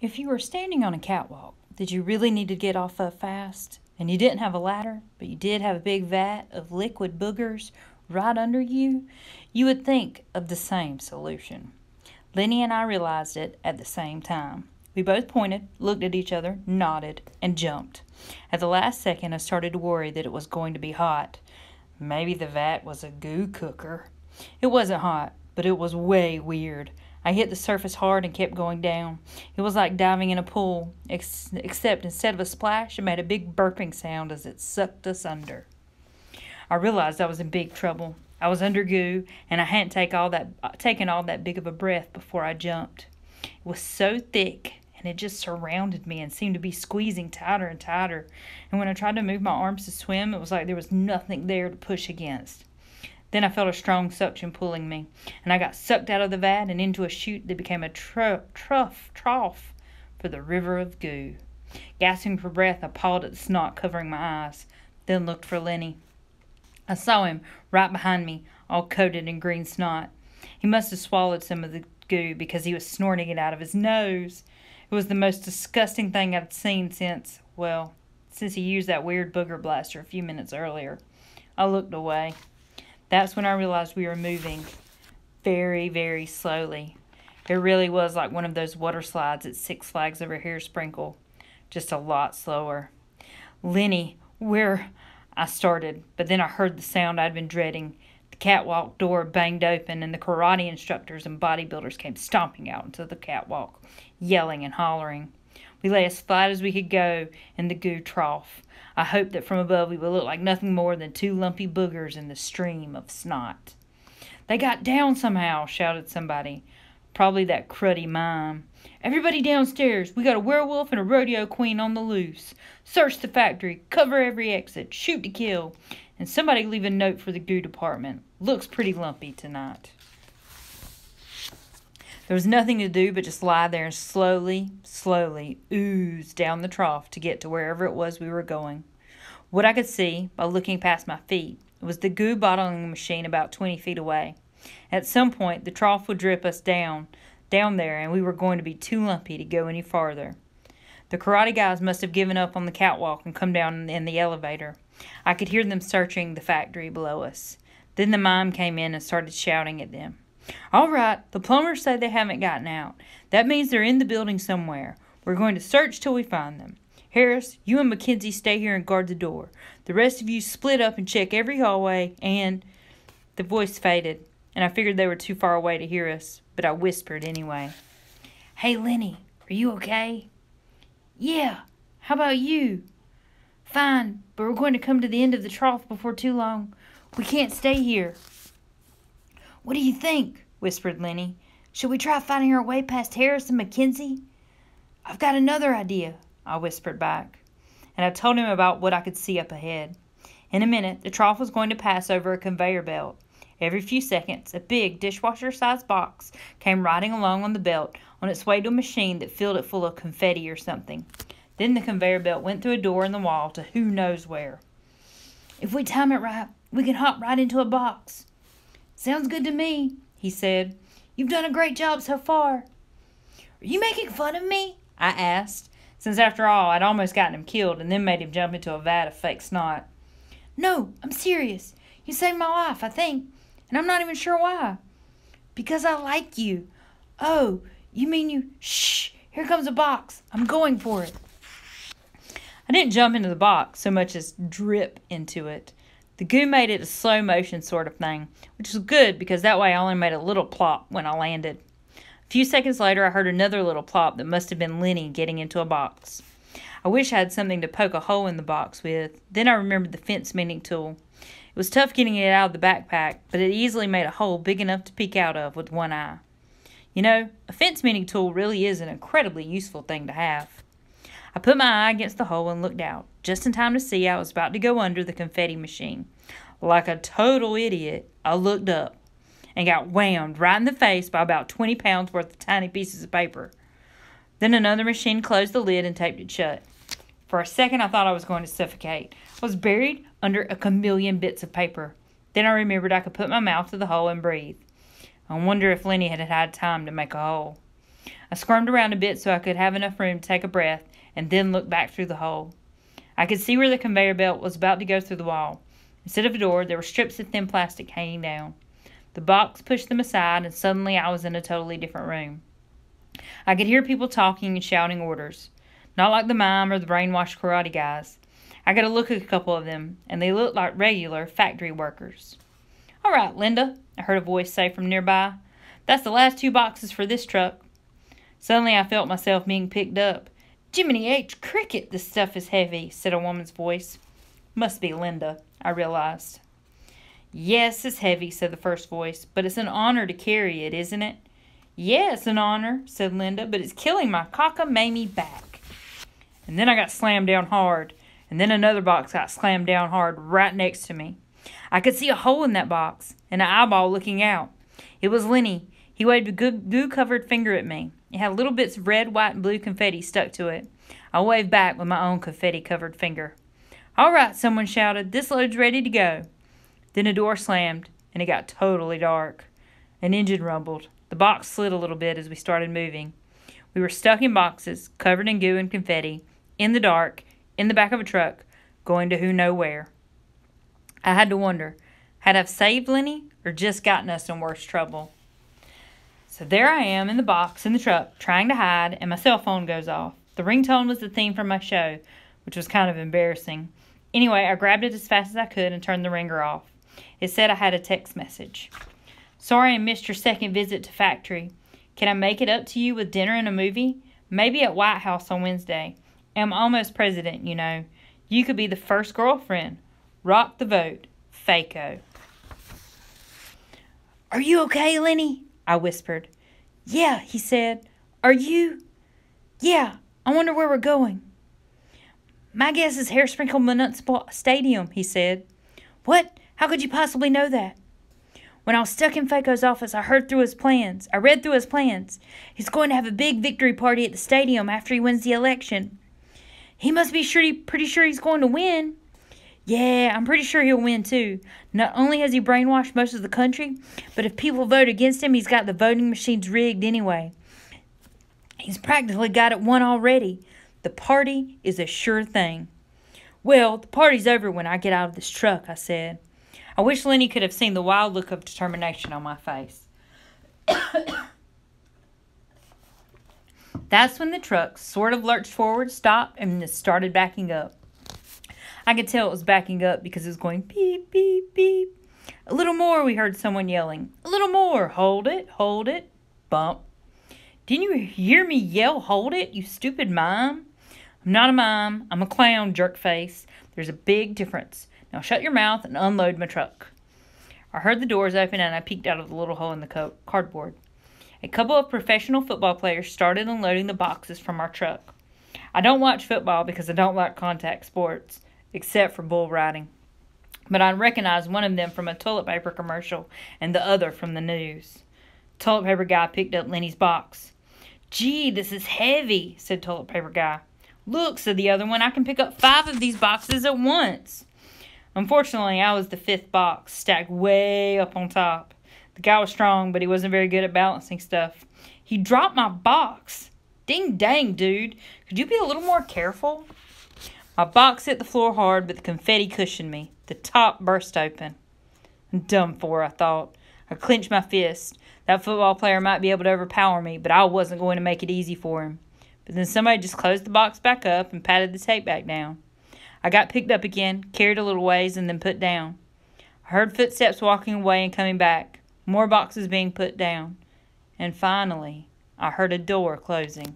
If you were standing on a catwalk that you really needed to get off of fast, and you didn't have a ladder, but you did have a big vat of liquid boogers right under you, you would think of the same solution. Lenny and I realized it at the same time. We both pointed, looked at each other, nodded, and jumped. At the last second, I started to worry that it was going to be hot. Maybe the vat was a goo cooker. It wasn't hot, but it was way weird. I hit the surface hard and kept going down. It was like diving in a pool, except instead of a splash, it made a big burping sound as it sucked us under. I realized I was in big trouble. I was under goo, and I hadn't taken all that big of a breath before I jumped. It was so thick, and it just surrounded me and seemed to be squeezing tighter and tighter. And when I tried to move my arms to swim, it was like there was nothing there to push against. Then I felt a strong suction pulling me, and I got sucked out of the vat and into a chute that became a trough for the river of goo. Gasping for breath, I pawed at the snot covering my eyes, then looked for Lenny. I saw him right behind me, all coated in green snot. He must have swallowed some of the goo because he was snorting it out of his nose. It was the most disgusting thing I'd seen since he used that weird booger blaster a few minutes earlier. I looked away. That's when I realized we were moving very, very slowly. It really was like one of those water slides at Six Flags over here, Sprinkle, just a lot slower. Lenny, where... I started, but then I heard the sound I'd been dreading. The catwalk door banged open, and the karate instructors and bodybuilders came stomping out into the catwalk, yelling and hollering. We lay as flat as we could go in the Goo Trough. I hoped that from above we would look like nothing more than two lumpy boogers in the stream of snot. "They got down somehow," shouted somebody. Probably that cruddy mime. "Everybody downstairs. We got a werewolf and a rodeo queen on the loose. Search the factory. Cover every exit. Shoot to kill. And somebody leave a note for the goo department. Looks pretty lumpy tonight." There was nothing to do but just lie there and slowly ooze down the trough to get to wherever it was we were going. What I could see, by looking past my feet, was the goo bottling machine about 20 feet away. At some point, the trough would drip us down there, and we were going to be too lumpy to go any farther. The karate guys must have given up on the catwalk and come down in the elevator. I could hear them searching the factory below us. Then the mime came in and started shouting at them. "All right, the plumbers say they haven't gotten out. That means they're in the building somewhere. We're going to search till we find them. Harris, you and Mackenzie stay here and guard the door. The rest of you split up and check every hallway and..." The voice faded, and I figured they were too far away to hear us, but I whispered anyway. "Hey, Lenny, are you okay?" "Yeah, how about you?" "Fine, but we're going to come to the end of the trough before too long. We can't stay here." "What do you think?" whispered Lenny. "Should we try finding our way past Harris and Mackenzie?" "I've got another idea," I whispered back, and I told him about what I could see up ahead. In a minute, the trough was going to pass over a conveyor belt. Every few seconds, a big dishwasher-sized box came riding along on the belt on its way to a machine that filled it full of confetti or something. Then the conveyor belt went through a door in the wall to who knows where. "If we time it right, we can hop right into a box." "Sounds good to me," he said. "You've done a great job so far." "Are you making fun of me?" I asked, since after all I'd almost gotten him killed and then made him jump into a vat of fake snot. "No, I'm serious. You saved my life, I think, and I'm not even sure why." "Because I like you." "Oh, you mean you... Shh! Here comes a box. I'm going for it." I didn't jump into the box so much as drip into it. The goo made it a slow motion sort of thing, which was good because that way I only made a little plop when I landed. A few seconds later, I heard another little plop that must have been Lenny getting into a box. I wish I had something to poke a hole in the box with. Then I remembered the fence mending tool. It was tough getting it out of the backpack, but it easily made a hole big enough to peek out of with one eye. You know, a fence mending tool really is an incredibly useful thing to have. I put my eye against the hole and looked out, just in time to see I was about to go under the confetti machine. Like a total idiot, I looked up and got whammed right in the face by about 20 pounds worth of tiny pieces of paper. Then another machine closed the lid and taped it shut. For a second, I thought I was going to suffocate. I was buried under a chameleon bits of paper. Then I remembered I could put my mouth to the hole and breathe. I wonder if Lenny had had time to make a hole. I squirmed around a bit so I could have enough room to take a breath and then look back through the hole. I could see where the conveyor belt was about to go through the wall. Instead of a door, there were strips of thin plastic hanging down. The box pushed them aside, and suddenly I was in a totally different room. I could hear people talking and shouting orders. Not like the mime or the brainwashed karate guys. I got a look at a couple of them, and they looked like regular factory workers. "All right, Linda," I heard a voice say from nearby. "That's the last 2 boxes for this truck." Suddenly I felt myself being picked up. "Jiminy H. Cricket, this stuff is heavy," said a woman's voice. Must be Linda, I realized. "Yes, it's heavy," said the first voice, "but it's an honor to carry it, isn't it?" "Yeah, it's an honor," said Linda, "but it's killing my cockamamie back." And then I got slammed down hard, and then another box got slammed down hard right next to me. I could see a hole in that box, and an eyeball looking out. It was Lenny. He waved a goo-covered finger at me. It had little bits of red, white, and blue confetti stuck to it. I waved back with my own confetti-covered finger. "All right," someone shouted. "This load's ready to go." Then a door slammed, and it got totally dark. An engine rumbled. The box slid a little bit as we started moving. We were stuck in boxes, covered in goo and confetti, in the dark, in the back of a truck, going to who know where. I had to wonder, had I saved Lenny or just gotten us in worse trouble? So there I am in the box in the truck, trying to hide, and my cell phone goes off. The ringtone was the theme from my show, which was kind of embarrassing. Anyway, I grabbed it as fast as I could and turned the ringer off. It said I had a text message. "Sorry I missed your second visit to factory. Can I make it up to you with dinner and a movie? Maybe at White House on Wednesday. I'm almost president, you know. You could be the first girlfriend. Rock the vote. Faco." "Are you okay, Lenny?" I whispered. "Yeah," he said. "Are you?" "Yeah, I wonder where we're going." "My guess is Hair-Sprinkled Municipal Stadium," he said. "What? How could you possibly know that?" "When I was stuck in Faco's office, I read through his plans. He's going to have a big victory party at the stadium after he wins the election." "He must be pretty sure he's going to win." "Yeah, I'm pretty sure he'll win too. Not only has he brainwashed most of the country, but if people vote against him, he's got the voting machines rigged anyway. He's practically got it won already. The party is a sure thing." "Well, the party's over when I get out of this truck," I said. I wish Lenny could have seen the wild look of determination on my face. That's when the truck sort of lurched forward, stopped, and then started backing up. I could tell it was backing up because it was going beep, beep, beep. "A little more," we heard someone yelling. "A little more. Hold it, hold it." Bump. "Didn't you hear me yell, 'Hold it,' you stupid mime?" "I'm not a mime. I'm a clown, jerkface. There's a big difference. Now shut your mouth and unload my truck." I heard the doors open and I peeked out of the little hole in the cardboard. A couple of professional football players started unloading the boxes from our truck. I don't watch football because I don't like contact sports, except for bull riding. But I recognized one of them from a toilet paper commercial and the other from the news. Toilet paper guy picked up Lenny's box. "Gee, this is heavy," said toilet paper guy. "Look," said the other one, "I can pick up 5 of these boxes at once." Unfortunately, I was the 5th box, stacked way up on top. The guy was strong, but he wasn't very good at balancing stuff. He dropped my box. Ding dang, dude. Could you be a little more careful? My box hit the floor hard, but the confetti cushioned me. The top burst open. I'm done for, I thought. I clenched my fist. That football player might be able to overpower me, but I wasn't going to make it easy for him. But then somebody just closed the box back up and patted the tape back down. I got picked up again, carried a little ways, and then put down. I heard footsteps walking away and coming back. More boxes being put down. And finally, I heard a door closing.